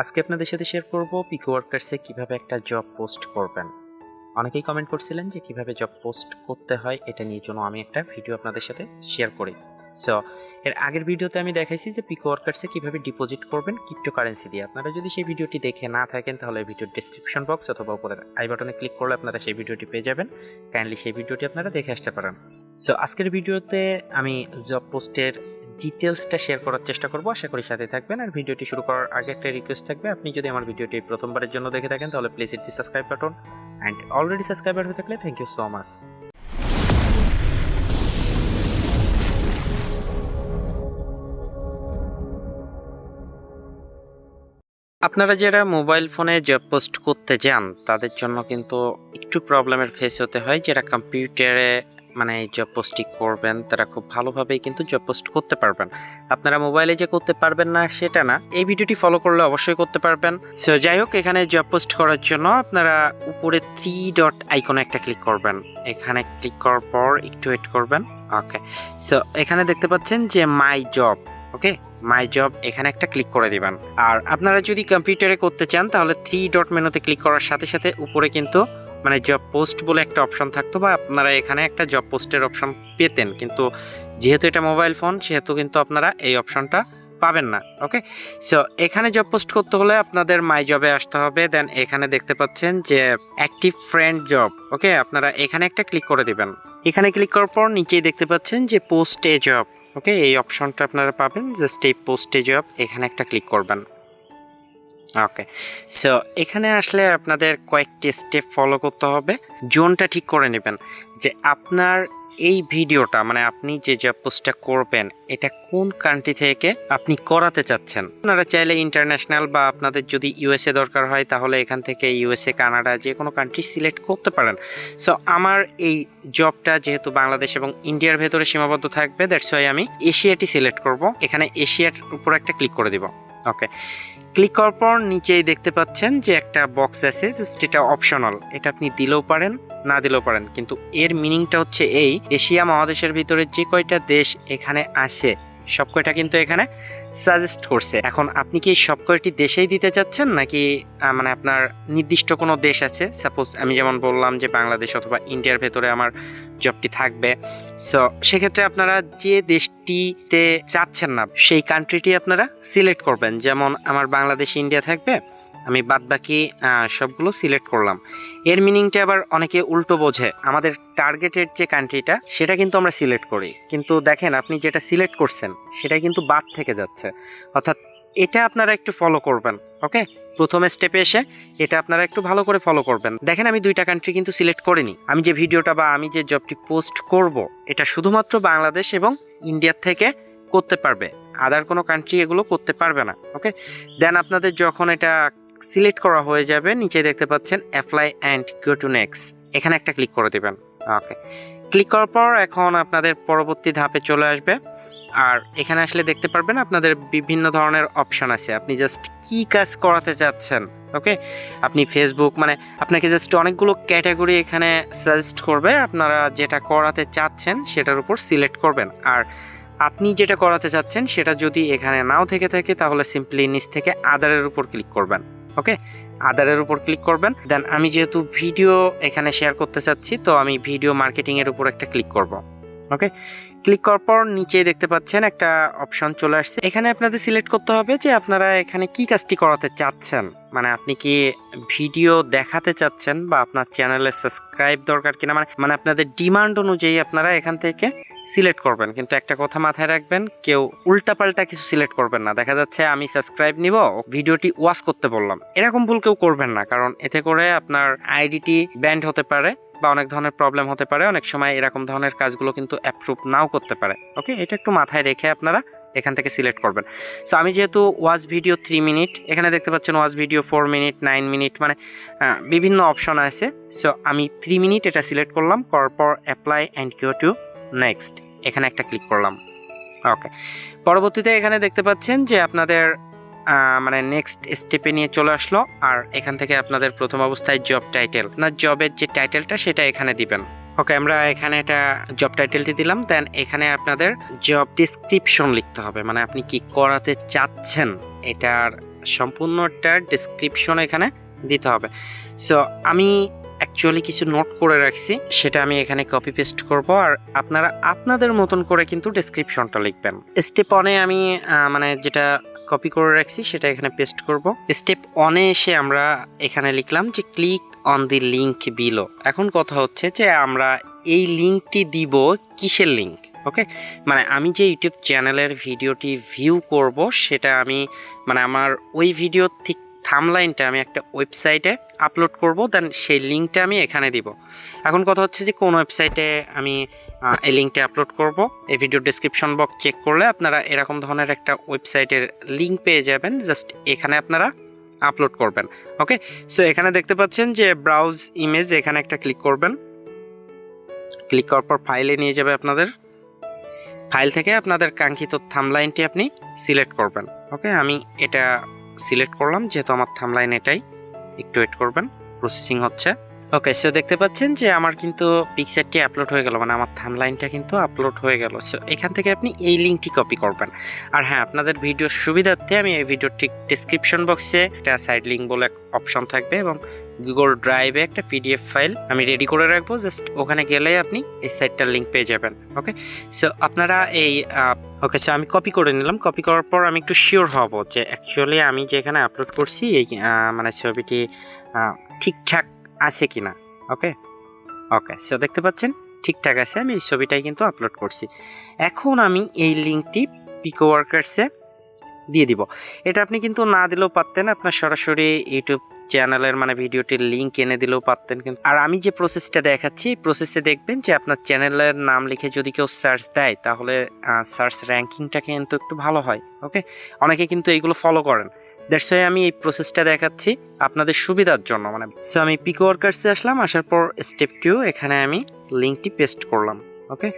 আজকে আপনাদের সাথে শেয়ার করব পিকওয়ার্কার্সে কিভাবে একটা জব পোস্ট করবেন। অনেকেই কমেন্ট করছিলেন যে কিভাবে জব পোস্ট করতে হয়, এটা নিয়ে জন্য আমি একটা ভিডিও আপনাদের সাথে শেয়ার করি। সো এর আগের ভিডিওতে আমি দেখাইছি যে পিকওয়ার্কার্সে কিভাবে ডিপোজিট করবেন ক্রিপ্টোকারেন্সি দিয়ে। আপনারা যদি সেই ভিডিওটি দেখে না থাকেন তাহলে ভিডিওর ডেসক্রিপশন বক্স অথবা উপরের আই বাটনে ক্লিক করলে আপনারা সেই ভিডিওটি পেয়ে যাবেন। কাইন্ডলি সেই ভিডিওটি আপনারা দেখে আসতে পারেন। সো আজকের ভিডিওতে আমি জব পোস্টের ডিটেলসটা শেয়ার করার চেষ্টা করব, আশা করি সাথে থাকবেন। আর ভিডিওটি শুরু করার আগে একটা রিকোয়েস্ট থাকবে, আপনি যদি আমার ভিডিওটি প্রথমবারের জন্য দেখে থাকেন তাহলে please hit the subscribe button, and already subscriber হয়ে থাকলে থ্যাংক ইউ সো মাচ। আপনারা যারা মোবাইল ফোনে জব পোস্ট করতে যান তাদের জন্য কিন্তু একটু প্রবলেমের ফেস হতে হয়। যারা কম্পিউটারে জব পোস্টিং করবেন তারা খুব ভালোভাবেই কিন্তু জব পোস্ট করতে পারবেন। আপনারা মোবাইলে যে করতে পারবেন না সেটা না, এই ভিডিওটি ফলো করলে অবশ্যই করতে পারবেন। সো যাই হোক, এখানে জব পোস্ট করার জন্য আপনারা উপরে 3 ডট আইকনে একটা ক্লিক করবেন। এখানে ক্লিক করার পর একটু ওয়েট করবেন। ওকে, সো এখানে দেখতে পাচ্ছেন যে my job. Okay, my job এখানে একটা ক্লিক করে দিবেন। আর আপনারা যদি কম্পিউটারে করতে চান তাহলে 3 ডট মেনুতে ক্লিক করার সাথে সাথে উপরে কিন্তু জব পোস্ট বলে একটা অপশন থাকতো, বা আপনারা এখানে একটা জব পোস্টের অপশন পেতেন, কিন্তু যেহেতু এটা মোবাইল ফোন সেহেতু কিন্তু আপনারা এই অপশনটা পাবেন না। ওকে, সো এখানে জব পোস্ট করতে হলে আপনাদের মাই জবে আসতে হবে। দেন এখানে দেখতে পাচ্ছেন যে অ্যাক্টিভ ফ্রেন্ড জব। ওকে, আপনারা এখানে একটা ক্লিক করে দিবেন। এখানে ক্লিক করার পর নিচেই দেখতে পাচ্ছেন যে পোস্ট এ জব। ওকে, এই অপশনটা আপনারা পাবেন, জাস্ট এই পোস্ট এ জব এখানে একটা ক্লিক করবেন। ওকে, সো এখানে আসলে আপনাদের কয়েকটি স্টেপ ফলো করতে হবে। জোনটা ঠিক করে নেবেন যে আপনার এই ভিডিওটা আপনি যে জব পোস্টটা করবেন এটা কোন কান্ট্রি থেকে আপনি করাতে চাচ্ছেন। আপনারা চাইলে ইন্টারন্যাশনাল বা আপনাদের যদি ইউএসএ দরকার হয় তাহলে এখান থেকে ইউএসএ, কানাডা যে কোনো কান্ট্রি সিলেক্ট করতে পারেন। সো আমার এই জবটা যেহেতু বাংলাদেশ এবং ইন্ডিয়ার ভেতরে সীমাবদ্ধ থাকবে, দ্যাটস ওয়াই আমি এশিয়াটি সিলেক্ট করব। এখানে এশিয়ার উপর একটা ক্লিক করে দিব। ওকে, ক্লিক করার পর নিচেই দেখতে পাচ্ছেন যে একটা বক্স আছে, জাস্ট এটা অপশনাল, এটা আপনি দিলেও পারেন না দিলেও পারেন, কিন্তু এর মিনিংটা হচ্ছে এই এশিয়া মহাদেশের ভিতরে যে কয়টা দেশ এখানে আছে সব কয়টা কিন্তু এখানে সাজেস্ট করছে। এখন আপনি কি সব কয়টি দেশেই দিতে চাচ্ছেন নাকি আপনার নির্দিষ্ট কোনো দেশ আছে? সাপোজ আমি যেমন বললাম যে বাংলাদেশ অথবা ইন্ডিয়ার ভেতরে আমার জবটি থাকবে। সো সেক্ষেত্রে আপনারা যে দেশটিতে চাচ্ছেন না সেই কান্ট্রিটি আপনারা সিলেক্ট করবেন। যেমন আমার বাংলাদেশ, ইন্ডিয়া থাকবে, আমি বাদ বাকি সবগুলো সিলেক্ট করলাম। এর মিনিংটা আবার অনেকে উল্টো বোঝে। আমাদের টার্গেটের যে কান্ট্রিটা সেটা কিন্তু আমরা সিলেক্ট করি, কিন্তু দেখেন আপনি যেটা সিলেক্ট করছেন সেটা কিন্তু বাদ থেকে যাচ্ছে। অর্থাৎ এটা আপনারা একটু ফলো করবেন। ওকে, প্রথমে স্টেপে এসে এটা আপনারা একটু ভালো করে ফলো করবেন। দেখেন আমি 2টা কান্ট্রি কিন্তু সিলেক্ট করিনি। আমি যে ভিডিওটা বা আমি যে জবটি পোস্ট করব এটা শুধুমাত্র বাংলাদেশ এবং ইন্ডিয়া থেকে করতে পারবে, আদার কোনো কান্ট্রি এগুলো করতে পারবে না। ওকে, দেন আপনাদের যখন এটা সিলেক্ট করা হয়ে যাবে নিচে দেখতে পাচ্ছেন apply and go to next, এখানে একটা ক্লিক করে দেবেন। ওকে, ক্লিক করার পর এখন আপনাদের পরবর্তী ধাপে চলে আসবে। আর এখানে আসলে দেখতে পারবেন আপনাদের বিভিন্ন ধরনের অপশন আছে, আপনি জাস্ট কি কাজ করাতে চাচ্ছেন। ওকে, আপনি ফেসবুক আপনাকে জাস্ট অনেকগুলো ক্যাটাগরি এখানে সাজেস্ট করবে, আপনারা যেটা করাতে চাচ্ছেন সেটার উপর সিলেক্ট করবেন। আর আপনি যেটা করাতে চাচ্ছেন সেটা যদি এখানে নাও থেকে থাকে তাহলে সিম্পলি নিচ থেকে আদারের উপর ক্লিক করবেন। ওকে, আদারের উপর ক্লিক করবেন। দেন আমি যেহেতু ভিডিও এখানে শেয়ার করতে চাচ্ছি তো আমি ভিডিও মার্কেটিং এর উপর একটা ক্লিক করব। ওকে, ক্লিক করার পর নিচে দেখতে পাচ্ছেন একটা অপশন চলে আসছে। এখানে আপনাদের সিলেক্ট করতে হবে যে আপনারা এখানে কি কাজটি করাতে চাচ্ছেন। আপনি কি ভিডিও দেখাতে চাচ্ছেন বা আপনার চ্যানেলে সাবস্ক্রাইব দরকার কিনা, আপনাদের ডিমান্ড অনুযায়ী আপনারা এখান থেকে সিলেক্ট করবেন। কিন্তু একটা কথা মাথায় রাখবেন, কেউ উল্টাপাল্টা কিছু সিলেক্ট করবেন না। দেখা যাচ্ছে আমি সাবস্ক্রাইব নিব, ভিডিওটি ওয়াচ করতে বললাম, এরকম ভুল কেউ করবেন না, কারণ এতে করে আপনার আইডিটি ব্যান্ড হতে পারে বা অনেক ধরনের প্রবলেম হতে পারে। অনেক সময় এরকম ধরনের কাজগুলো কিন্তু অ্যাপ্রুভ নাও করতে পারে। ওকে, এটা একটু মাথায় রেখে আপনারা এখান থেকে সিলেক্ট করবেন। সো আমি যেহেতু ওয়াচ ভিডিও 3 মিনিট, এখানে দেখতে পাচ্ছেন ওয়াচ ভিডিও 4 মিনিট, 9 মিনিট, বিভিন্ন অপশন আছে। সো আমি 3 মিনিট এটা সিলেক্ট করলাম, করার পর apply and go to next, এখানে একটা ক্লিক করলাম। ওকে, পরবর্তীতে এখানে দেখতে পাচ্ছেন যে আপনাদের নেক্সট স্টেপে নিয়ে চলে আসলো। আর এখান থেকে আপনাদের প্রথম অবস্থায় জব টাইটেল, জবের যে টাইটেলটা সেটা এখানে দিবেন। ওকে, আমরা এখানে এটা জব টাইটেলটি দিলাম। দেন এখানে আপনাদের জব ডেসক্রিপশন লিখতে হবে, আপনি কি করাতে চাচ্ছেন এটার সম্পূর্ণটা ডেসক্রিপশন এখানে দিতে হবে। সো আমি অ্যাকচুয়ালি কিছু নোট করে রাখছি, সেটা আমি এখানে কপি পেস্ট করব, আর আপনারা আপনাদের মতন করে কিন্তু ডেসক্রিপশনটা লিখবেন। স্টেপ 1-এ আমি মানে যেটা কপি করে রাখছি সেটা এখানে পেস্ট করব। স্টেপ 1-এ এসে আমরা এখানে লিখলাম যে click on the link below. এখন কথা হচ্ছে যে আমরা এই লিঙ্কটি দিব কিসের লিঙ্ক? ওকে, মানে আমি যে ইউটিউব চ্যানেলের ভিডিওটি ভিউ করব সেটা আমি মানে আমার ওই ভিডিও ঠিক থাম্বলাইনটা আমি একটা ওয়েবসাইটে আপলোড করব, দেন সেই লিঙ্কটা আমি এখানে দিব। এখন কথা হচ্ছে যে কোন ওয়েবসাইটে আমি এই লিঙ্কটা আপলোড করব। এই ভিডিও ডেসক্রিপশন বক্স চেক করলে আপনারা এরকম ধরনের একটা ওয়েবসাইটের লিঙ্ক পেয়ে যাবেন, জাস্ট এখানে আপনারা আপলোড করবেন। ওকে, সো এখানে দেখতে পাচ্ছেন যে ব্রাউজ ইমেজ, এখানে একটা ক্লিক করবেন। ক্লিক করার পর ফাইলে নিয়ে যাবে আপনাদের। ফাইল থেকে আপনাদের কাঙ্ক্ষিত থাম্বলাইনটি আপনি সিলেক্ট করবেন। ওকে, আমি এটা সিলেক্ট করলাম যেহেতু আমার থাম্বলাইন এটাই। একটু ওয়েট করবেন, প্রসেসিং হচ্ছে। ওকে, সো দেখতে পাচ্ছেন যে আমার কিন্তু পিকচারটি আপলোড হয়ে গেল, মানে আমার থাম্বলাইনটা কিন্তু আপলোড হয়ে গেল। সো এখান থেকে আপনি এই লিঙ্কটি কপি করবেন। আর হ্যাঁ, আপনাদের ভিডিওর সুবিধার্থে আমি এই ভিডিওর ঠিক ডেসক্রিপশন বক্সে একটা সাইড লিঙ্ক বলে অপশন থাকবে, এবং গুগল ড্রাইভে একটা পিডিএফ ফাইল আমি রেডি করে রাখবো, জাস্ট ওখানে গেলে আপনি এই সাইটটার লিঙ্ক পেয়ে যাবেন। ওকে, সো আপনারা এই ওকে, সো আমি কপি করে নিলাম। কপি করার পর আমি একটু শিওর হব যে অ্যাকচুয়ালি আমি যেখানে আপলোড করছি এই মানে ছবিটি ঠিকঠাক আছে কিনা। ওকে ওকে, সো দেখতে পাচ্ছেন ঠিকঠাক আছে, আমি এই ছবিটাই কিন্তু আপলোড করছি। এখন আমি এই লিঙ্কটি পিকোওয়ার্কার্সে দিয়ে দিব। এটা আপনি কিন্তু না দিলেও পারতেন, আপনার সরাসরি ইউটিউব চ্যানেলের মানে ভিডিওটির লিঙ্ক এনে দিলেও পারতেন, কিন্তু আর আমি যে প্রসেসটা দেখাচ্ছি এই প্রসেসে দেখবেন যে আপনার চ্যানেলের নাম লিখে যদি কেউ সার্চ দেয় তাহলে সার্চ র্যাঙ্কিংটা কিন্তু একটু ভালো হয়। ওকে, অনেকে কিন্তু এইগুলো ফলো করেন, দ্যাটস ওয়াই আমি এই প্রসেসটা দেখাচ্ছি আপনাদের সুবিধার জন্য। মানে সো আমি পিকোওয়ার্কার্সে আসলাম, আসার পর স্টেপ 2 এখানে আমি লিঙ্কটি পেস্ট করলাম। ওকে,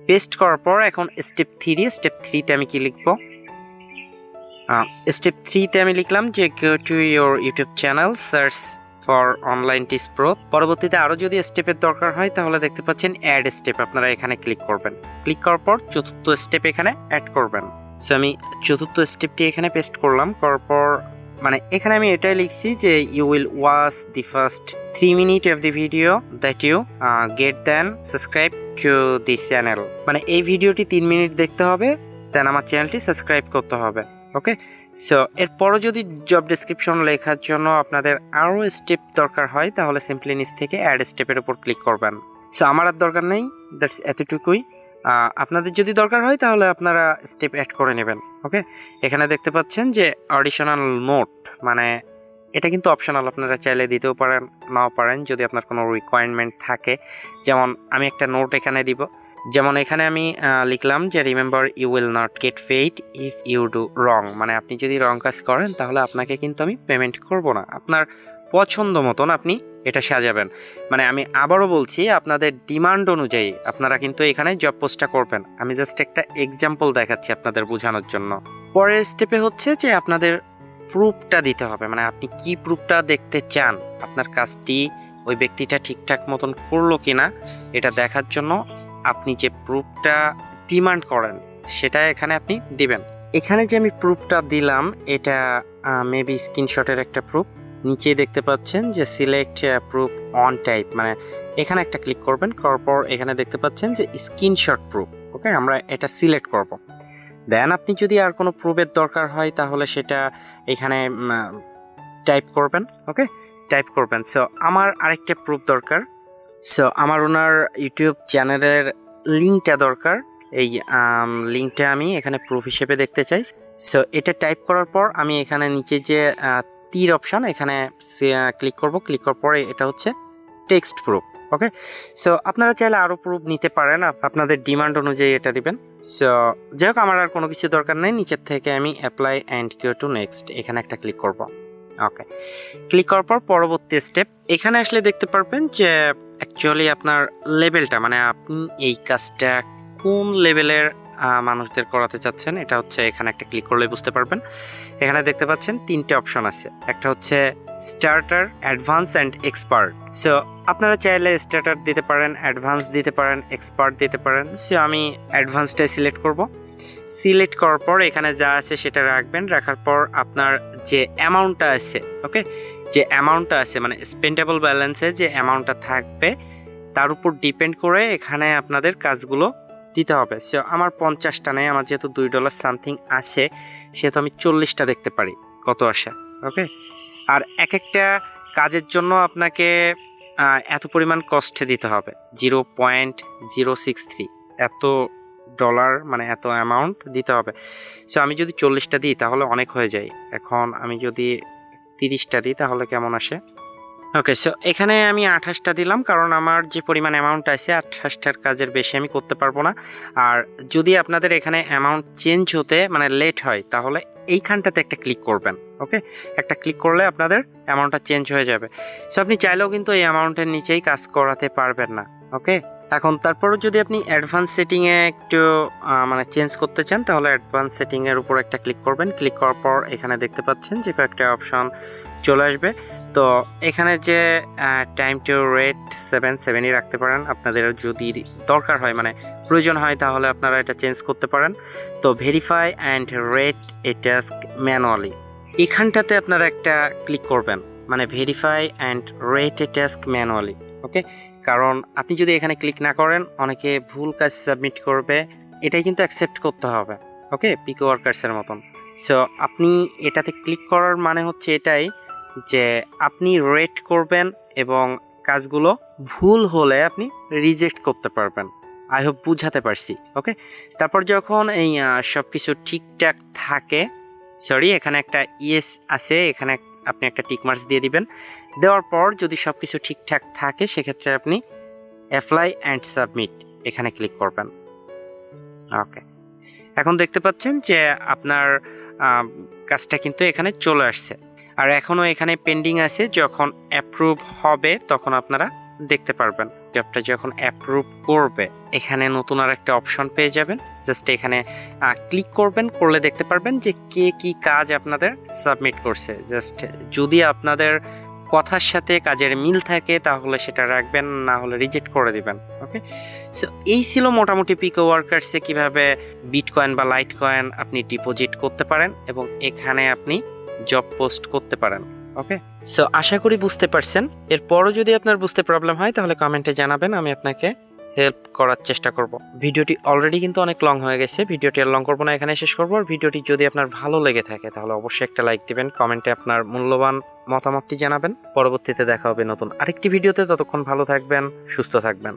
পেস্ট করার পর এখন স্টেপ 3-তে আমি কি লিখবো? স্টেপ 3-তে আমি লিখলাম যে go to your YouTube channel, search for online tips pro. পরবর্তীতে আরও যদি স্টেপের দরকার হয় তাহলে দেখতে পাচ্ছেন অ্যাড স্টেপ, আপনারা এখানে ক্লিক করবেন। ক্লিক করার পর চতুর্থ স্টেপ এখানে অ্যাড করবেন। সো আমি চতুর্থ স্টেপটি এখানে পেস্ট করলাম। করার পর মানে এখানে আমি এটাই লিখছি যে you will watch the first 3 minute of the video that you get, then subscribe to the channel. মানে এই ভিডিওটি 3 মিনিট দেখতে হবে, দেন আমার চ্যানেলটি সাবস্ক্রাইব করতে হবে। ওকে, সো এরপরও যদি জব ডেসক্রিপশন লেখার জন্য আপনাদের আরও স্টেপ দরকার হয় তাহলে সিম্পলি নিচ থেকে অ্যাড স্টেপের উপর ক্লিক করবেন। সো আমার আর দরকার নেই, দ্যাটস এতটুকুই। আপনাদের যদি দরকার হয় তাহলে আপনারা স্টেপ অ্যাড করে নেবেন। ওকে, এখানে দেখতে পাচ্ছেন যে অডিশনাল নোট, মানে এটা কিন্তু অপশনাল, আপনারা চাইলে দিতেও পারেন নাও পারেন যদি আপনার কোনো রিকোয়ারমেন্ট থাকে। যেমন আমি একটা নোট এখানে দিব, যেমন এখানে আমি লিখলাম যে remember you will not get paid if you do wrong, মানে আপনি যদি রং কাজ করেন তাহলে আপনাকে কিন্তু আমি পেমেন্ট করব না, আপনার পছন্দ মতন আপনি এটা সাজাবেন। মানে আমি আবারও বলছি, আপনাদের ডিমান্ড অনুযায়ী আপনারা কিন্তু এখানে জব পোস্টটা করবেন। আমি জাস্ট একটা এক্সাম্পল দেখাচ্ছি আপনাদের বোঝানোর জন্য। পরের স্টেপে হচ্ছে যে আপনাদের প্রুফটা দিতে হবে, মানে আপনি কি প্রুফটা দেখতে চান, আপনার কাজটি ওই ব্যক্তিটা ঠিকঠাক মতন করলো কিনা এটা দেখার জন্য আপনি যে প্রুফটা ডিমান্ড করেন সেটা এখানে আপনি দিবেন। এখানে যে আমি প্রুফটা দিলাম এটা মেবি স্ক্রিনশটের একটা প্রুফ। নিচে দেখতে পাচ্ছেন যে সিলেক্ট প্রুফ অন টাইপ, মানে এখানে একটা ক্লিক করবেন। করার পর এখানে দেখতে পাচ্ছেন যে স্ক্রিনশট প্রুফ। ওকে, আমরা এটা সিলেক্ট করব। দেন আপনি যদি আর কোনো প্রুফের দরকার হয় তাহলে সেটা এখানে টাইপ করবেন। ওকে, টাইপ করবেন। সো আমার আরেকটা প্রুফ দরকার, সো আমার ওনার ইউটিউব চ্যানেলের লিঙ্কটা দরকার। এই লিঙ্কটা আমি এখানে প্রুফ হিসেবে দেখতে চাই। সো এটা টাইপ করার পর আমি এখানে নিচে যে তীর অপশান এখানে ক্লিক করব। ক্লিক করার পরে এটা হচ্ছে টেক্সট প্রুফ। ওকে, সো আপনারা চাইলে আরও প্রুফ নিতে পারেন, আপনাদের ডিমান্ড অনুযায়ী এটা দিবেন। সো যাই হোক, আমার আর কোনো কিছু দরকার নেই। নিচের থেকে আমি apply and go to next এখানে একটা ক্লিক করব। ওকে, ক্লিক করার পর পরবর্তী স্টেপ এখানে আসলে দেখতে পারবেন যে অ্যাকচুয়ালি আপনার লেভেলটা, মানে আপনি এই কাজটা কোন লেভেলের মানুষদের করাতে চাচ্ছেন এটা হচ্ছে এখানে একটা ক্লিক করলে বুঝতে পারবেন। এখানে দেখতে পাচ্ছেন 3টে অপশন আছে, একটা হচ্ছে starter, advance and expert. So আপনারা চাইলে স্টার্টার দিতে পারেন, অ্যাডভান্স দিতে পারেন, এক্সপার্ট দিতে পারেন। সো আমি অ্যাডভান্সটাই সিলেক্ট করব। সিলেক্ট করার পর এখানে যা আছে সেটা রাখবেন, রাখার পর আপনার যে অ্যামাউন্টটা আছে, ওকে, যে অ্যামাউন্টটা আছে মানে স্পেন্ডেবল ব্যালেন্সে যে অ্যামাউন্টটা থাকবে তার উপর ডিপেন্ড করে এখানে আপনাদের কাজগুলো দিতে হবে। সো আমার 50টা নেই, আমার যেহেতু $2 সামথিং আছে সেহেতু আমি 40টা দেখতে পারি কত আসে, ওকে। আর এক একটা কাজের জন্য আপনাকে এত পরিমাণ কস্টে দিতে হবে, 0.063 এত ডলার মানে এত অ্যামাউন্ট দিতে হবে। সো আমি যদি 40টা দিই তাহলে অনেক হয়ে যায়। এখন আমি যদি 30টা দিই তাহলে কেমন আসে? ওকে, সো এখানে আমি 28টা দিলাম, কারণ আমার যে পরিমাণ অ্যামাউন্ট আছে 28টার কাজের বেশি আমি করতে পারবো না। আর যদি আপনাদের এখানে অ্যামাউন্ট চেঞ্জ হতে মানে লেট হয় তাহলে এইখানটাতে একটা ক্লিক করবেন, ওকে। একটা ক্লিক করলে আপনাদের অ্যামাউন্টটা চেঞ্জ হয়ে যাবে। সো আপনি চাইলেও কিন্তু এই অ্যামাউন্টের নিচেই কাজ করাতে পারবেন না, ওকে। এখন তারপরও যদি আপনি অ্যাডভান্স সেটিংয়ে একটু মানে চেঞ্জ করতে চান তাহলে অ্যাডভান্স সেটিংয়ের উপর একটা ক্লিক করবেন। ক্লিক করার পর এখানে দেখতে পাচ্ছেন যে কয়েকটা অপশন চলে আসবে। তো এখানে যে টাইম টু রেট 7ই রাখতে পারেন, আপনাদের যদি দরকার হয় মানে প্রয়োজন হয় তাহলে আপনারা এটা চেঞ্জ করতে পারেন। তো verify and rate a task manually, এখানটাতে আপনারা একটা ক্লিক করবেন, মানে verify and rate a task manually, okay. কারণ আপনি যদি এখানে ক্লিক না করেন অনেকে ভুল কাজ সাবমিট করবে, এটাই কিন্তু অ্যাকসেপ্ট করতে হবে, ওকে, পিকওয়ার্কার্সের মতন। সো আপনি এটাতে ক্লিক করার মানে হচ্ছে এটাই যে আপনি রেট করবেন এবং কাজগুলো ভুল হলে আপনি রিজেক্ট করতে পারবেন। আই হোপ বুঝাতে পারছি, ওকে। তারপর যখন এই সব কিছু ঠিকঠাক থাকে, সরি এখানে একটা ইয়েস আছে, এখানে আপনি একটা টিক মার্কস দিয়ে দিবেন। দেওয়ার পর যদি সব কিছু ঠিকঠাক থাকে সেক্ষেত্রে আপনি অ্যাপ্লাই অ্যান্ড সাবমিট এখানে ক্লিক করবেন, ওকে। এখন দেখতে পাচ্ছেন যে আপনার কাজটা কিন্তু এখানে চলে আসছে। আর এখনও এখানে পেন্ডিং আছে, যখন অ্যাপ্রুভ হবে তখন আপনারা দেখতে পারবেন। জবটা যখন অ্যাপ্রুভ করবে এখানে নতুন আর একটা অপশন পেয়ে যাবেন, জাস্ট এখানে ক্লিক করবেন, করলে দেখতে পারবেন যে কে কি কাজ আপনাদের সাবমিট করছে। জাস্ট যদি আপনাদের কথার সাথে কাজের মিল থাকে তাহলে সেটা রাখবেন, না হলে রিজেক্ট করে দিবেন, ওকে। সো এই ছিল মোটামুটি পিকওয়ার্কার্সে কিভাবে বিটকয়েন বা লাইট কয়েন আপনি ডিপোজিট করতে পারেন এবং এখানে আপনি জব পোস্ট করতে পারেন, ওকে। সো আশা করি বুঝতে পারছেন। এরপরও যদি আপনার বুঝতে প্রবলেম হয় তাহলে কমেন্টে জানাবেন, আমি আপনাকে হেল্প করার চেষ্টা করব। ভিডিওটি অলরেডি কিন্তু অনেক লং হয়ে গেছে, ভিডিওটি আর লং করবো না, এখানে শেষ করবো। আর ভিডিওটি যদি আপনার ভালো লেগে থাকে তাহলে অবশ্যই একটা লাইক দিবেন, কমেন্টে আপনার মূল্যবান মতামতটি জানাবেন। পরবর্তীতে দেখা হবে নতুন আরেকটি ভিডিওতে, ততক্ষণ ভালো থাকবেন, সুস্থ থাকবেন।